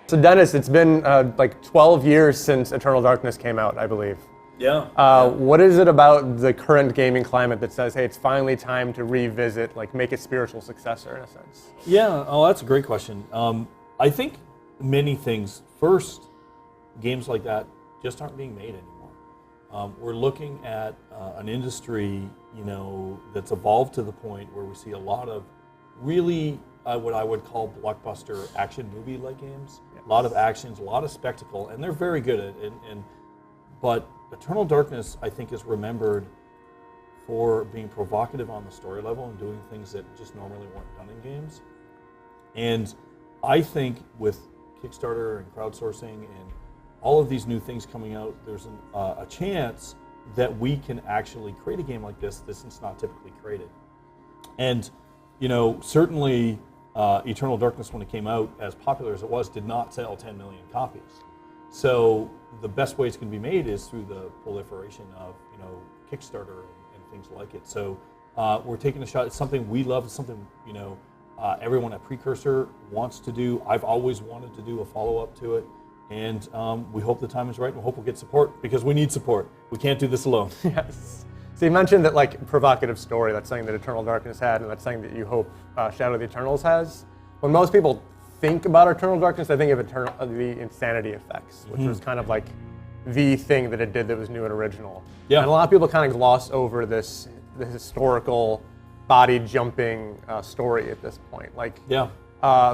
So Dennis, it's been like 12 years since Eternal Darkness came out, I believe. Yeah. What is it about the current gaming climate that says, hey, it's finally time to revisit, like make a spiritual successor in a sense? Yeah, that's a great question. I think many things. First, games like that just aren't being made anymore. We're looking at an industry, that's evolved to the point where we see a lot of really what I would call blockbuster action movie-like games. Yes. A lot of actions, a lot of spectacle, and they're very good at it. But Eternal Darkness, I think, is remembered for being provocative on the story level and doing things that just normally weren't done in games. And I think with Kickstarter and crowdsourcing and all of these new things coming out, there's a chance that we can actually create a game like this that's not typically created. And certainly Eternal Darkness, when it came out, as popular as it was, did not sell 10 million copies. So the best way it's going to be made is through the proliferation of Kickstarter and things like it. So we're taking a shot. It's something we love. It's something everyone at Precursor wants to do. I've always wanted to do a follow-up to it, and we hope the time is right. And we hope we'll get support because we need support. We can't do this alone. Yes. So you mentioned that like provocative story. That's something that Eternal Darkness had, and that's something that you hope Shadow of the Eternals has. When most people think about Eternal Darkness, I think of the Insanity Effects, which was kind of like the thing that it did that was new and original. Yeah. And a lot of people kind of gloss over the historical body jumping story at this point. Like, yeah.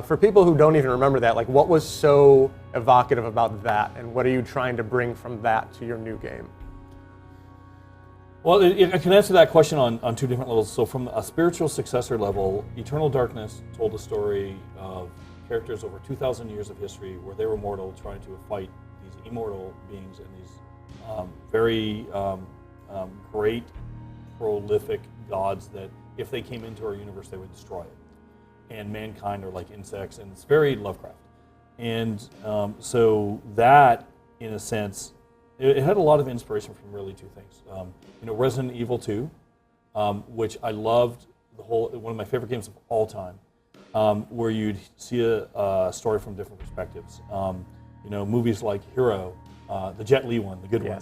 For people who don't even remember that, like what was so evocative about that, and what are you trying to bring from that to your new game? Well, I can answer that question on two different levels. So from a spiritual successor level, Eternal Darkness told a story of characters over 2,000 years of history where they were mortal trying to fight these immortal beings and these very great, prolific gods that if they came into our universe, they would destroy it. And mankind are like insects, and it's very Lovecraft. And so that, in a sense, it had a lot of inspiration from really two things. Resident Evil 2, which I loved, one of my favorite games of all time. Where you'd see a story from different perspectives. Movies like Hero, the Jet Li one, the good one,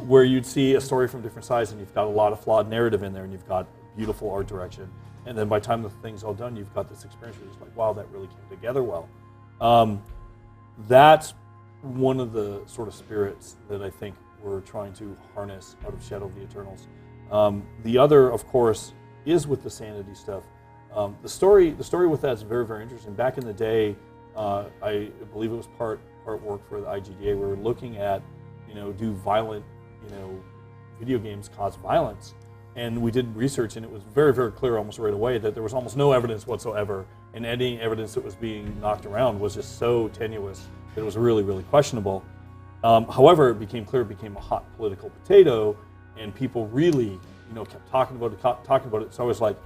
where you'd see a story from different sides, and you've got a lot of flawed narrative in there, and you've got beautiful art direction. And then by the time the thing's all done, you've got this experience where you're just like, wow, that really came together well. That's one of the sort of spirits that I think we're trying to harness out of Shadow of the Eternals. The other, of course, is with the Sanity stuff. The story with that is very, very interesting. Back in the day, I believe it was part work for the IGDA. We were looking at, do violent, video games cause violence? And we did research, and it was very, very clear almost right away that there was almost no evidence whatsoever, and any evidence that was being knocked around was just so tenuous that it was really, really questionable. However, it became clear, it became a hot political potato, and people really kept talking about it. So I was like,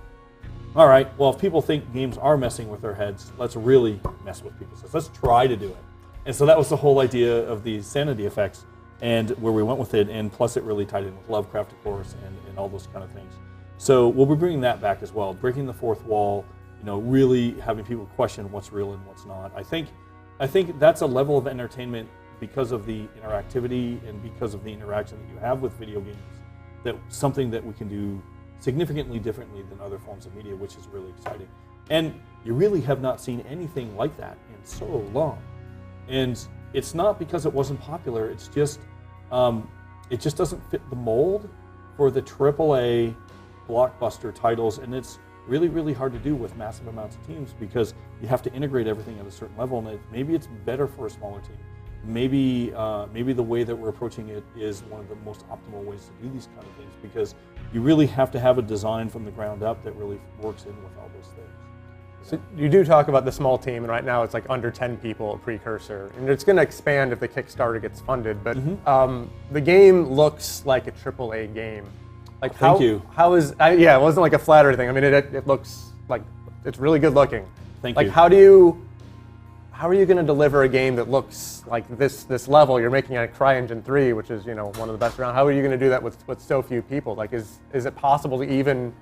all right, well, if people think games are messing with their heads, let's really mess with people's heads. Let's try to do it. And so that was the whole idea of the Sanity Effects, and where we went with it, and plus it really tied in with Lovecraft, of course, and all those kind of things. So we'll be bringing that back as well, breaking the fourth wall, really having people question what's real and what's not. I think that's a level of entertainment because of the interactivity and because of the interaction that you have with video games, that something that we can do significantly differently than other forms of media, which is really exciting. And you really have not seen anything like that in so long. And it's not because it wasn't popular, it's just, it just doesn't fit the mold for the AAA blockbuster titles, and it's really, really hard to do with massive amounts of teams because you have to integrate everything at a certain level, and maybe it's better for a smaller team. Maybe the way that we're approaching it is one of the most optimal ways to do these kind of things, because you really have to have a design from the ground up that really works in with all those things. So you do talk about the small team, and right now it's like under 10 people at Precursor, and it's going to expand if the Kickstarter gets funded. But the game looks like a AAA game. Like Thank you. How is? Yeah, it wasn't like a flattery thing. I mean, it looks like it's really good looking. Thank you. Like how are you going to deliver a game that looks like this level? You're making a CryEngine 3, which is one of the best around. How are you going to do that with so few people? Like is it possible to even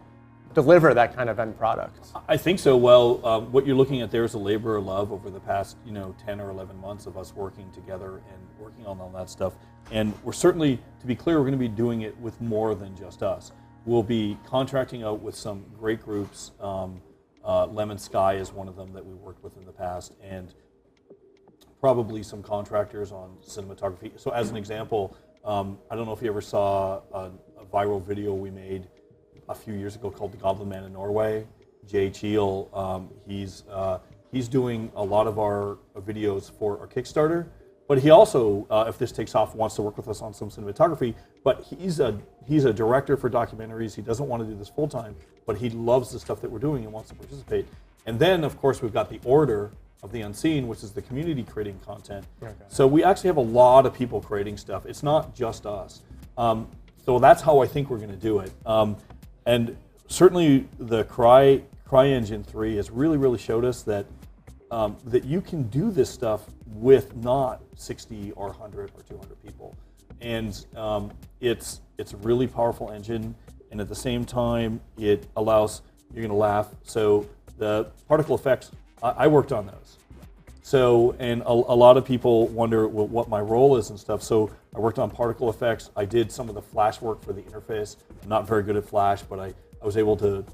deliver that kind of end product? I think so. Well, what you're looking at there is a labor of love over the past 10 or 11 months of us working together and working on all that stuff. And we're certainly, to be clear, we're going to be doing it with more than just us. We'll be contracting out with some great groups. Lemon Sky is one of them that we worked with in the past, and probably some contractors on cinematography. So as an example, I don't know if you ever saw a viral video we made a few years ago called The Goblin Man in Norway. Jay Cheel, he's doing a lot of our videos for our Kickstarter, but he also, if this takes off, wants to work with us on some cinematography. But he's a director for documentaries. He doesn't want to do this full time, but he loves the stuff that we're doing and wants to participate. And then, of course, we've got the Order of the Unseen, which is the community creating content. Okay. So we actually have a lot of people creating stuff. It's not just us. So that's how I think we're going to do it. And certainly the CryEngine 3 has really showed us that that you can do this stuff with not 60 or 100 or 200 people. And it's a really powerful engine, and at the same time, it allows, you're going to laugh, so the particle effects, I worked on those. So, and a lot of people wonder what my role is and stuff. So I worked on particle effects. I did some of the Flash work for the interface. I'm not very good at Flash, but I was able to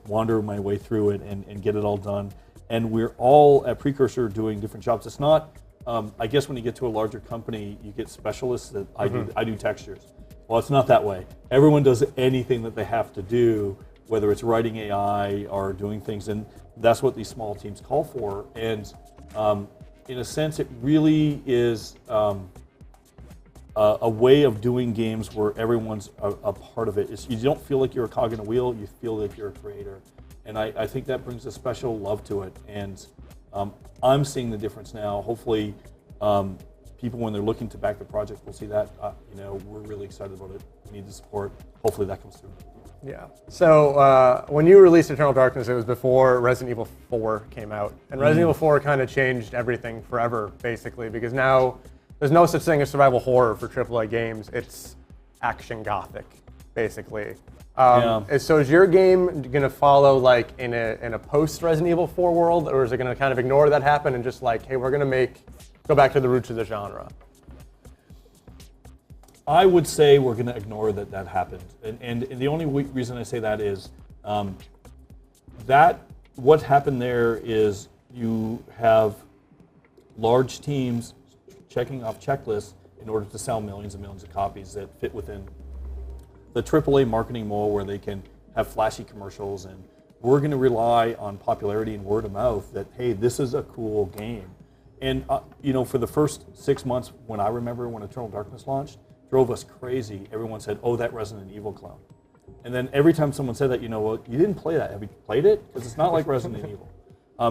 wander my way through it and get it all done. And we're all at Precursor doing different jobs. It's not, I guess when you get to a larger company, you get specialists that I do textures. Well, it's not that way. Everyone does anything that they have to do, whether it's writing AI or doing things, and that's what these small teams call for. And in a sense, it really is a way of doing games where everyone's a part of it. You don't feel like you're a cog in a wheel, you feel like you're a creator. And I think that brings a special love to it. And I'm seeing the difference now. Hopefully, people, when they're looking to back the project, will see that. We're really excited about it. We need the support. Hopefully that comes through. Yeah. So when you released Eternal Darkness, it was before Resident Evil 4 came out. And Resident Evil 4 kind of changed everything forever, basically, because now there's no such thing as survival horror for AAA games. It's action gothic, basically. So is your game going to follow like in a post Resident Evil 4 world, or is it going to kind of ignore that happened and just like, hey, we're going to go back to the roots of the genre? I would say we're going to ignore that happened. And the only reason I say that is that what happened there is you have large teams checking off checklists in order to sell millions and millions of copies that fit within the AAA marketing mold where they can have flashy commercials. And we're going to rely on popularity and word of mouth that, hey, this is a cool game. And for the first 6 months, when Eternal Darkness launched, drove us crazy. Everyone said, oh, that Resident Evil clone. And then every time someone said that, well, you didn't play that. Have you played it? Because it's not like Resident Evil.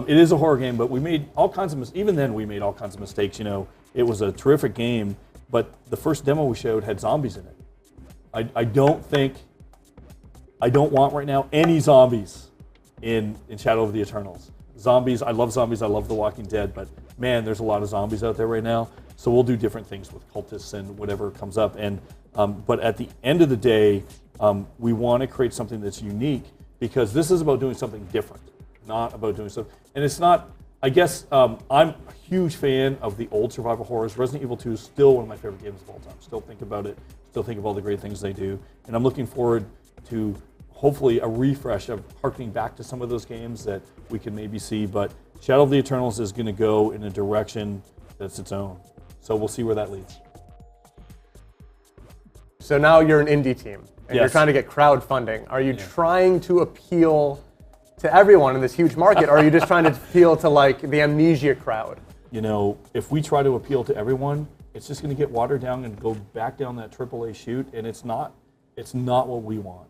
It is a horror game, but we made all kinds of mistakes. Even then, we made all kinds of mistakes. It was a terrific game, but the first demo we showed had zombies in it. I don't want right now any zombies in Shadow of the Eternals. Zombies, I love zombies, I love The Walking Dead, but man, there's a lot of zombies out there right now. So we'll do different things with cultists and whatever comes up. And but at the end of the day, we want to create something that's unique, because this is about doing something different, not about doing something. And it's not, I guess, I'm a huge fan of the old survival horrors. Resident Evil 2 is still one of my favorite games of all time. Still think about it, still think of all the great things they do. And I'm looking forward to hopefully a refresh of harkening back to some of those games that we can maybe see. But Shadow of the Eternals is going to go in a direction that's its own. So we'll see where that leads. So now you're an indie team, and Yes. you're trying to get crowdfunding. Are you trying to appeal to everyone in this huge market, or are you just trying to appeal to like the Amnesia crowd? If we try to appeal to everyone, it's just going to get watered down and go back down that AAA chute, and it's not what we want.